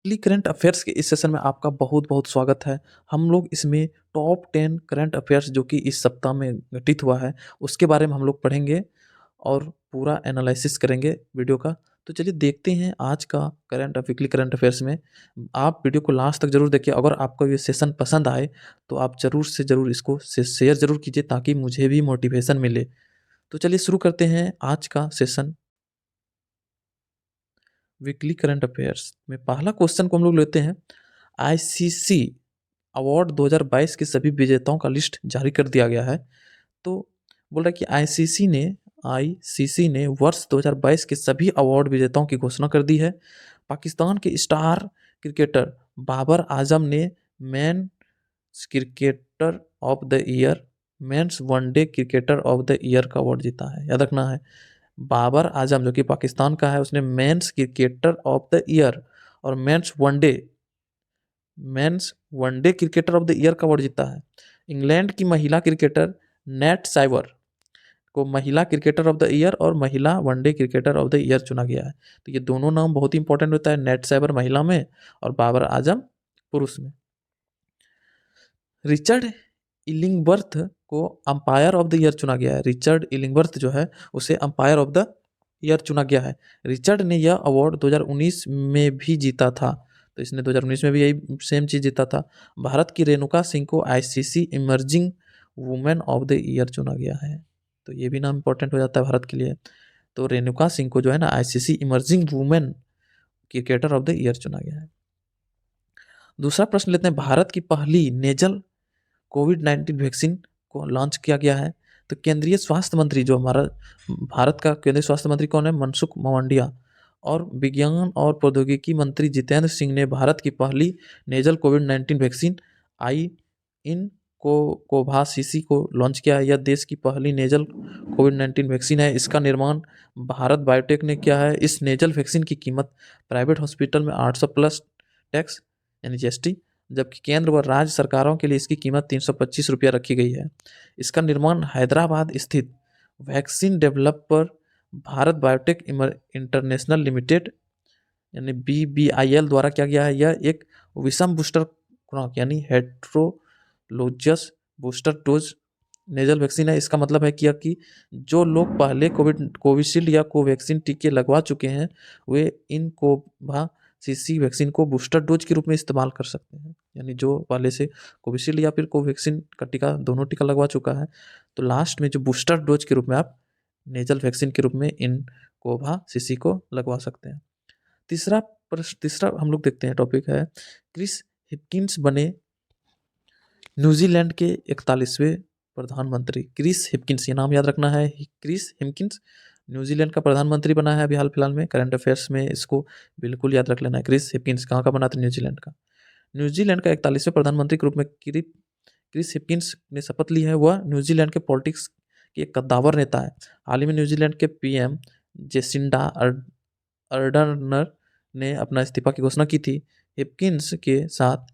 Weekly current affairs के इस session में आपका बहुत बहुत स्वागत है। हम लोग इसमें टॉप 10 करंट अफेयर्स जो कि इस सप्ताह में घटित हुआ है उसके बारे में हम लोग पढ़ेंगे और पूरा एनालिसिस करेंगे वीडियो का। तो चलिए देखते हैं आज का वीकली करंट अफेयर्स में। आप वीडियो को लास्ट तक जरूर देखिए। अगर आपको ये सेशन पसंद आए तो आप जरूर से जरूर इसको शेयर जरूर कीजिए ताकि मुझे भी मोटिवेशन मिले। तो चलिए शुरू करते हैं आज का सेशन वीकली करंट अफेयर्स में। पहला क्वेश्चन को हम लोग लेते हैं। आईसीसी अवार्ड 2022 के सभी विजेताओं का लिस्ट जारी कर दिया गया है। तो बोल रहा है कि आईसीसी ने वर्ष 2022 के सभी अवार्ड विजेताओं की घोषणा कर दी है। पाकिस्तान के स्टार क्रिकेटर बाबर आजम ने man cricketer of the year, men's one day cricketer of the year का अवार्ड जीता है। याद रखना है, बाबर आजम जो कि पाकिस्तान का है उसने men's cricketer of the year और men's one day cricketer of the year का अवार्ड जीता है। इंग्लैंड की महिला क्रिकेटर नेट साइवर को महिला क्रिकेटर ऑफ द ईयर और महिला one day cricketer of the year चुना गया है। तो ये दोनों नाम बहुत ही इंपॉर्टेंट होता है, नेट साइबर महिला में और बाबर आजम पुरुष में। रिचर्ड इलिंगवर्थ को अंपायर ऑफ द ईयर चुना गया है। रिचर्ड इलिंगवर्थ जो है उसे अंपायर ऑफ द ईयर चुना गया है। रिचर्ड ने यह अवार्ड 2019 में भी जीता था, तो इसने 2019 में भी यही सेम चीज़ जीता था। भारत की रेणुका सिंह को ICC emerging women of the year चुना गया है। तो ये भी नाम इंपॉर्टेंट हो जाता है भारत के लिए। तो रेणुका सिंह को जो है ना ICC emerging women cricketer of the year चुना गया है। दूसरा प्रश्न लेते हैं। भारत की पहली नेजल कोविड-19 वैक्सीन को लॉन्च किया गया है। तो केंद्रीय स्वास्थ्य मंत्री जो हमारा भारत का केंद्रीय स्वास्थ्य मंत्री कौन है? मनसुख मांडविया। और विज्ञान और प्रौद्योगिकी मंत्री जितेंद्र सिंह ने भारत की पहली नेजल कोविड-19 वैक्सीन आई इन कोवाक्सिन को लॉन्च किया है। यह देश की पहली नेजल कोविड-19 वैक्सीन है। इसका निर्माण भारत बायोटेक ने किया है। इस नेजल वैक्सीन की कीमत प्राइवेट हॉस्पिटल में 800 प्लस टैक्स यानी जीएसटी, जबकि केंद्र व राज्य सरकारों के लिए इसकी कीमत 325 रुपया रखी गई है। इसका निर्माण हैदराबाद स्थित vaccine developer Bharat biotech international limited यानी BBIL द्वारा किया गया है। यह एक विषम बूस्टर खुराक यानी हेट्रोलोजियस बूस्टर डोज नेजल वैक्सीन है। इसका मतलब है कि जो लोग पहले कोविशील्ड या कोवैक्सीन टीके लगवा चुके हैं वे इन कोवाक्सिन वैक्सीन को बूस्टर डोज के रूप में इस्तेमाल कर सकते हैं। यानी जो पहले से कोविशील्ड या फिर कोवैक्सीन का टीका दोनों टीका लगवा चुका है तो लास्ट में जो बूस्टर डोज के रूप में आप नेजल वैक्सीन के रूप में इन कोवाक्सिन को लगवा सकते हैं। तीसरा हम लोग देखते हैं टॉपिक है। क्रिस हिपकिंस बने न्यूजीलैंड के 41वें प्रधानमंत्री। क्रिस हिपकिंस, ये नाम याद रखना है। क्रिस हिपकिंस न्यूजीलैंड का प्रधानमंत्री बना है अभी हाल फिलहाल में। करंट अफेयर्स में इसको बिल्कुल याद रख लेना है। क्रिस हिपकिंस कहाँ का बना था? न्यूजीलैंड का। न्यूजीलैंड का 41वें प्रधानमंत्री के रूप में क्रिस हिपकिंस ने शपथ ली है। वह न्यूजीलैंड के पॉलिटिक्स के एक कद्दावर नेता है। हाल ही में न्यूजीलैंड के पीएम जेसिंडा अर्डर्न ने अपना इस्तीफा की घोषणा की थी। हिपकिंस के साथ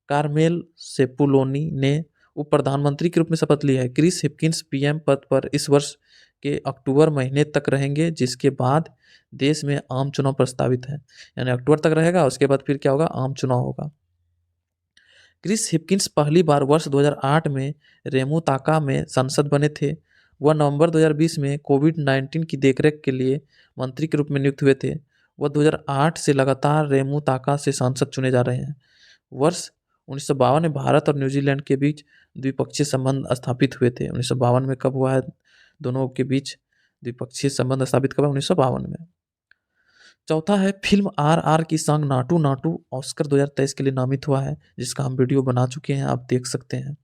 कार्मेल सेपुलोनी ने उप प्रधानमंत्री के रूप में शपथ ली है। क्रिस हिपकिंस पीएम पद पर इस वर्ष के अक्टूबर महीने तक रहेंगे, जिसके बाद देश में आम चुनाव प्रस्तावित है। यानी अक्टूबर तक रहेगा, उसके बाद फिर क्या होगा? आम चुनाव होगा। क्रिस हिपकिंस पहली बार वर्ष 2008 में रेमुताका में सांसद बने थे। वह नवंबर 2020 में कोविड-19 की देखरेख के लिए मंत्री के रूप में नियुक्त हुए थे। वह 2008 से लगातार रेमुताका से सांसद चुने जा रहे हैं। वर्ष 1952 में भारत और न्यूजीलैंड के बीच द्विपक्षीय संबंध स्थापित हुए थे। 1952 में कब हुआ है? दोनों के बीच द्विपक्षीय संबंध स्थापित कब है? 1952 में। चौथा है फिल्म RR की सॉन्ग नाटू नाटू ऑस्कर 2023 के लिए नामित हुआ है, जिसका हम वीडियो बना चुके हैं, आप देख सकते हैं।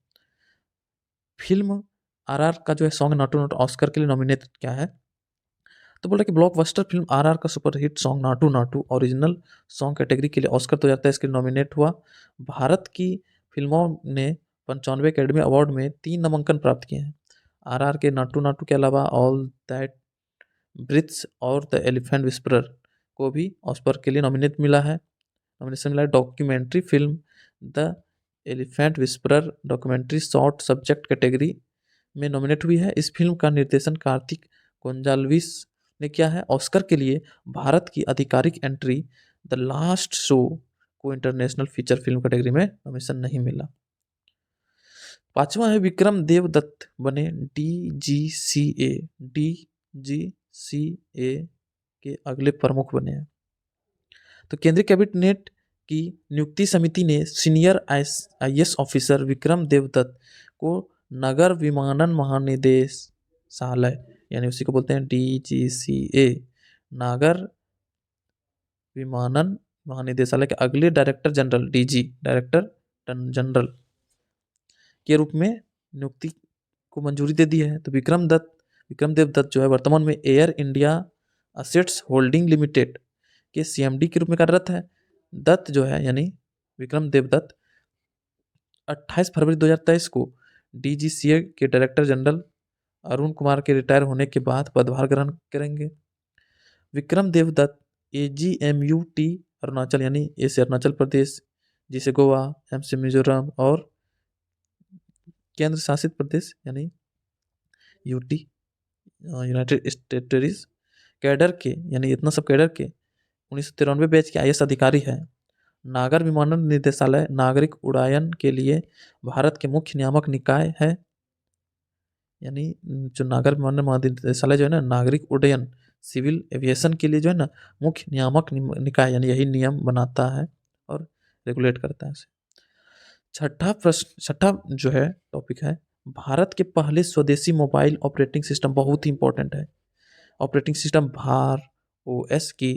फिल्म RR का जो है सॉन्ग नाटू नाटू ऑस्कर के लिए नॉमिनेट क्या है? तो बोल रहा है कि ब्लॉकबस्टर फिल्म RR का superhit song Naatu Naatu original song category के लिए ऑस्कर 2023 के लिए नॉमिनेट हुआ। भारत की फिल्मों ने 95 अकेडमी अवार्ड में 3 नामांकन प्राप्त किए हैं। RR के नाटू नाटू के अलावा ऑल दैट ब्रिथ्स और द एलिफेंट विस्परर को भी ऑस्कर के लिए नॉमिनेशन मिला है। Documentary film the elephant whisperer documentary short subject category में नॉमिनेट हुई है। इस फिल्म का निर्देशन कार्तिक गोंजाल्विस ने किया है। ऑस्कर के लिए भारत की आधिकारिक एंट्री द लास्ट शो को इंटरनेशनल फीचर फिल्म कैटेगरी में नॉमिनेशन नहीं मिला। 5वां है विक्रम देवदत्त बने डीजीसीए के अगले प्रमुख बने हैं। तो केंद्रीय कैबिनेट की नियुक्ति समिति ने senior IAS officer Vikram Devdutt को नगर विमानन महानिदेशालय यानी उसी को बोलते हैं डीजीसीए नागर विमानन महानिदेशालय के अगले डायरेक्टर जनरल डायरेक्टर जनरल के रूप में नियुक्ति को मंजूरी दे दी है। तो विक्रम देवदत्त जो है वर्तमान में air India assets holding limited के सीएमडी के रूप में कार्यरत है। दत्त जो है यानी विक्रम देवदत्त 28 फरवरी 2023 को डीजीसीए के डायरेक्टर जनरल अरुण कुमार के रिटायर होने के बाद पदभार ग्रहण करेंगे। विक्रम देवदत्त AGMUT अरुणाचल यानी ए से अरुणाचल प्रदेश, जी से गोवा, एम से मिजोरम और केंद्र शासित प्रदेश यानी यूटी यूनाइटेड टेरिटरीज कैडर के यानी इतना सब कैडर के 1993 बैच के आईएएस अधिकारी है। नागर विमानन निदेशालय नागरिक उड्डयन के लिए भारत के मुख्य नियामक निकाय है। यानी जो नागर विमानन महानिदेशालय जो है ना नागरिक उड्डयन सिविल एविएशन के लिए जो है ना मुख्य नियामक निकाय यानी यही नियम बनाता है और रेगुलेट करता है। छठा जो है टॉपिक है भारत के पहले स्वदेशी मोबाइल ऑपरेटिंग सिस्टम, बहुत ही इंपॉर्टेंट है। ऑपरेटिंग सिस्टम भार ओएस की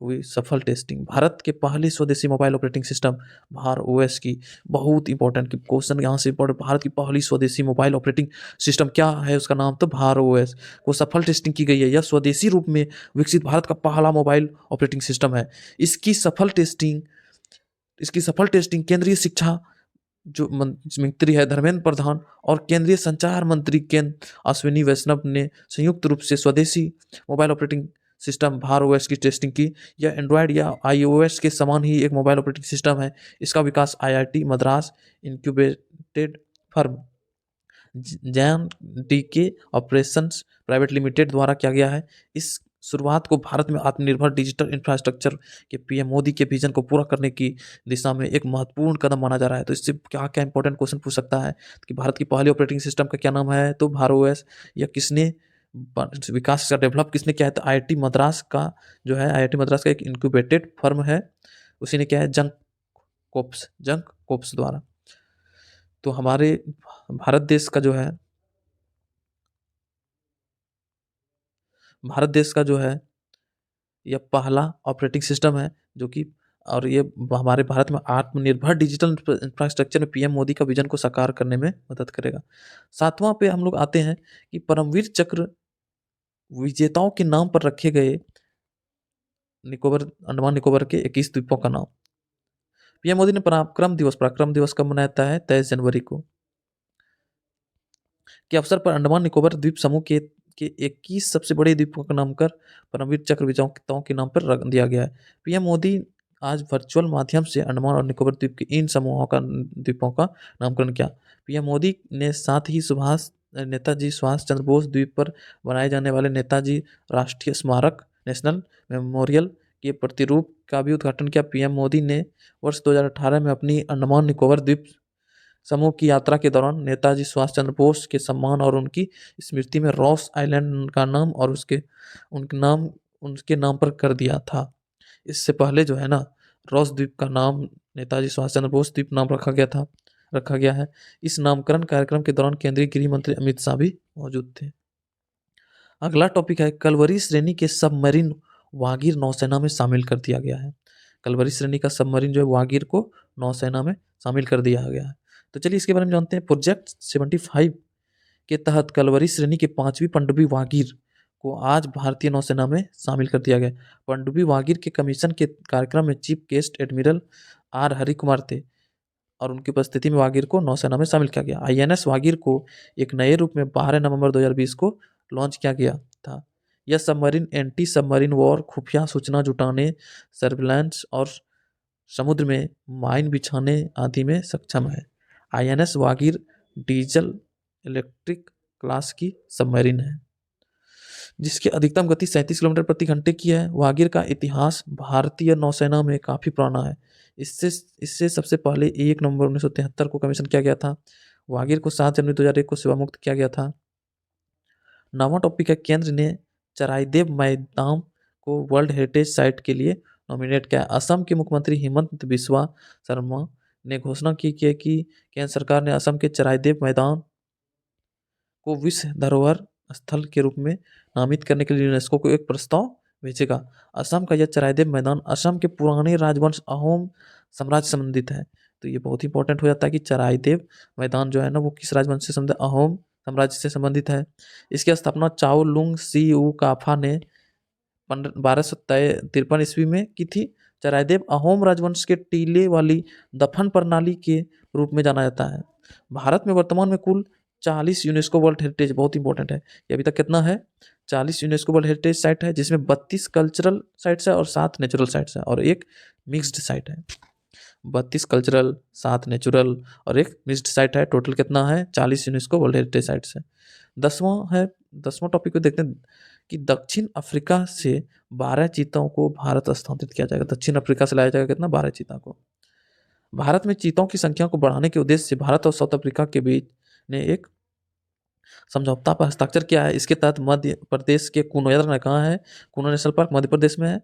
हुई सफल टेस्टिंग। भारत के पहले स्वदेशी मोबाइल ऑपरेटिंग सिस्टम भार ओएस की, बहुत इंपॉर्टेंट क्वेश्चन यहाँ से इंपॉर्टेंट। भारत की पहली स्वदेशी मोबाइल ऑपरेटिंग सिस्टम क्या है, उसका नाम तो भार ओएस को सफल टेस्टिंग की गई है। यह स्वदेशी रूप में विकसित भारत का पहला मोबाइल ऑपरेटिंग सिस्टम है। इसकी सफल टेस्टिंग केंद्रीय शिक्षा जो मंत्री है धर्मेंद्र प्रधान और केंद्रीय संचार मंत्री अश्विनी वैष्णव ने संयुक्त रूप से स्वदेशी मोबाइल ऑपरेटिंग सिस्टम भार ओएस की टेस्टिंग की। यह एंड्रॉयड या आईओएस के समान ही एक मोबाइल ऑपरेटिंग सिस्टम है। इसका विकास IIT Madras incubated firm JandK operations private limited द्वारा किया गया है। इस शुरुआत को भारत में आत्मनिर्भर डिजिटल इंफ्रास्ट्रक्चर के पीएम मोदी के विजन को पूरा करने की दिशा में एक महत्वपूर्ण कदम माना जा रहा है। तो इससे क्या क्या इंपॉर्टेंट क्वेश्चन पूछ सकता है कि भारत की पहली ऑपरेटिंग सिस्टम का क्या नाम है, तो भार ओएस। या किसने विकास का डेवलप किसने किया है, तो आईआईटी मद्रास का जो है आईआईटी मद्रास का एक इनक्यूबेटेड फर्म है, उसी ने किया है जंक कोप्स द्वारा। तो हमारे भारत देश का जो है यह पहला ऑपरेटिंग सिस्टम है जो कि और ये हमारे भारत में आत्मनिर्भर डिजिटल इंफ्रास्ट्रक्चर में पीएम मोदी का विजन को साकार करने में मदद करेगा। 7वां पे हम लोग आते हैं कि परमवीर चक्र विजेताओं के नाम पर रखे गए अंडमान निकोबार के 21 द्वीपों का नाम। पीएम मोदी ने पराक्रम दिवस कब मनाया जाता है, 23 जनवरी को के अवसर पर अंडमान निकोबार द्वीप समूह के 21 सबसे बड़े द्वीपों का नामकरण परमवीर चक्र विजेताओं के नाम पर रख दिया गया है। पीएम मोदी आज वर्चुअल माध्यम से अंडमान और निकोबार द्वीप के इन द्वीपों का नामकरण किया। पीएम मोदी ने साथ ही नेताजी सुभाष चंद्र बोस द्वीप पर बनाए जाने वाले नेताजी राष्ट्रीय स्मारक नेशनल मेमोरियल के प्रतिरूप का भी उद्घाटन किया। पीएम मोदी ने वर्ष 2018 में अपनी अंडमान निकोबार द्वीप समूह की यात्रा के दौरान नेताजी सुभाष चंद्र बोस के सम्मान और उनकी स्मृति में रॉस आइलैंड का नाम और उनके नाम पर कर दिया था। इससे पहले जो है ना रॉस द्वीप का नाम नेताजी सुभाष चंद्र बोस द्वीप नाम रखा गया है। इस नामकरण कार्यक्रम के दौरान केंद्रीय गृह मंत्री अमित शाह भी मौजूद थे। अगला टॉपिक है कलवरी श्रेणी के सबमरीन वागीर नौसेना में शामिल कर दिया गया है। कलवरी श्रेणी का सबमरीन जो है वागीर को नौसेना में शामिल कर दिया गया है। तो चलिए इसके बारे में जानते हैं। प्रोजेक्ट 75 के तहत कलवरी श्रेणी के 5वीं पनडुब्बी वागीर को आज भारतीय नौसेना में शामिल कर दिया गया। पनडुब्बी वागीर के कमीशन के कार्यक्रम में chief guest admiral R Hari Kumar थे और उनकी उपस्थिति में वागीर को नौसेना में शामिल किया गया। आईएनएस वागीर को एक नए रूप में 12 नवंबर 2020 को लॉन्च किया गया था। यह सबमरीन एंटी सबमरीन वॉर, खुफिया सूचना जुटाने, सर्विलांस और समुद्र में माइन बिछाने आदि में सक्षम है। INS Vagir diesel electric class की सबमरीन है। जिसकी अधिकतम गति 37 किलोमीटर प्रति घंटे की है। वागीर का इतिहास भारतीय नौसेना में काफ़ी पुराना है। इससे इससे सबसे पहले 1 नवंबर 1973 को कमीशन किया गया था। वागीर को 7 जनवरी 2001 को सेवा मुक्त किया गया था। नौवां टॉपिक है, केंद्र ने चराइदेव मैदान को वर्ल्ड हेरिटेज साइट के लिए नॉमिनेट किया। असम के मुख्यमंत्री हिमंत बिस्वा शर्मा ने घोषणा की कि केंद्र सरकार ने असम के चराइदेव मैदान को विश्व धरोहर स्थल के रूप में नामित करने के लिए यूनेस्को को एक प्रस्ताव भेजेगा। असम का यह चराइदेव मैदान असम के पुराने राजवंश अहोम साम्राज्य से संबंधित है। तो ये बहुत इंपॉर्टेंट हो जाता है कि चराइदेव मैदान जो है ना वो किस राजवंश से संबंधित, अहोम साम्राज्य से संबंधित है। इसकी स्थापना चाओ लुंग सी ऊ काफा ने 1253 ईस्वी में की थी। चराइदेव अहोम राजवंश के टीले वाली दफन प्रणाली के रूप में जाना जाता है। भारत में वर्तमान में कुल 40 यूनेस्को वर्ल्ड हेरिटेज, बहुत इंपॉर्टेंट है ये, अभी तक कितना है 40 यूनेस्को वर्ल्ड हेरिटेज साइट है, जिसमें 32 कल्चरल साइट्स है और 7 नेचुरल साइट्स है और एक मिक्स्ड साइट है। 32 कल्चरल, 7 नेचुरल और एक मिक्स्ड साइट है। टोटल कितना है 40 यूनेस्को वर्ल्ड हेरिटेज साइट्स है। 10वां टॉपिक को देखते हैं कि दक्षिण अफ्रीका से 12 चीतों को भारत स्थानांतरित किया जाएगा। दक्षिण अफ्रीका से लाया जाएगा कितना, 12 चीता को। भारत में चीतों की संख्या को बढ़ाने के उद्देश्य से भारत और साउथ अफ्रीका के बीच ने एक समझौता पर हस्ताक्षर किया है। इसके तहत मध्य प्रदेश के कुनो, याद रखना कहाँ है, कुनो नेशनल पार्क मध्य प्रदेश में है,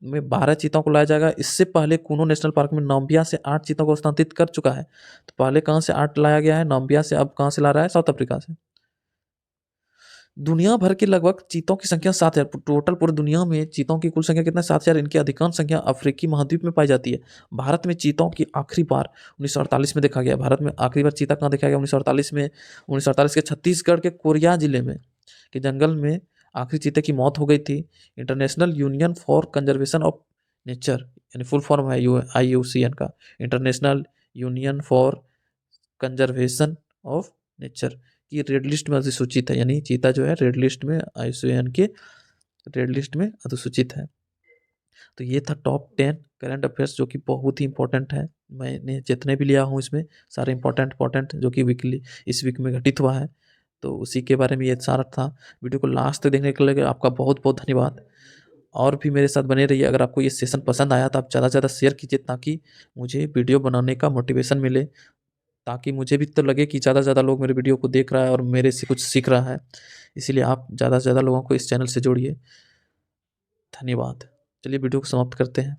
में 12 चीतों को लाया जाएगा। इससे पहले कुनो नेशनल पार्क में नाम्बिया से 8 चीतों को स्थानांतरित कर चुका है। तो पहले कहाँ से 8 लाया गया है, नाम्बिया से, अब कहाँ से ला रहा है, साउथ अफ्रीका से। दुनिया भर के लगभग चीतों की संख्या 7,000, टोटल पूरी दुनिया में चीतों की कुल संख्या कितना, 7,000। इनकी अधिकांश संख्या अफ्रीकी महाद्वीप में पाई जाती है। भारत में चीतों की आखिरी बार 1948 में देखा गया। भारत में आखिरी बार चीता कहाँ देखा गया, 1948 में। 1948 के छत्तीसगढ़ के कोरिया जिले में के जंगल में आखिरी चीते की मौत हो गई थी। International union for conservation of nature, यानी फुल फॉर्म है IUCN का, international union for conservation of nature की रेड लिस्ट में अधिसूचित है। यानी चीता जो है रेड लिस्ट में, IUCN के रेड लिस्ट में अधिसूचित है। तो ये था टॉप 10 करंट अफेयर्स जो कि बहुत ही इंपॉर्टेंट है। मैंने जितने भी लिया हूँ इसमें सारे इंपॉर्टेंट जो कि वीकली इस वीक में घटित हुआ है, तो उसी के बारे में ये सारा था। वीडियो को लास्ट तक देखने के लिए आपका बहुत बहुत धन्यवाद। और भी मेरे साथ बने रहिए। अगर आपको ये सेशन पसंद आया तो आप ज़्यादा से ज़्यादा शेयर कीजिए, ताकि मुझे वीडियो बनाने का मोटिवेशन मिले, ताकि मुझे भी तो लगे कि ज़्यादा से ज़्यादा लोग मेरे वीडियो को देख रहा है और मेरे से कुछ सीख रहा है। इसीलिए आप ज़्यादा से ज़्यादा लोगों को इस चैनल से जोड़िए। धन्यवाद। चलिए वीडियो को समाप्त करते हैं।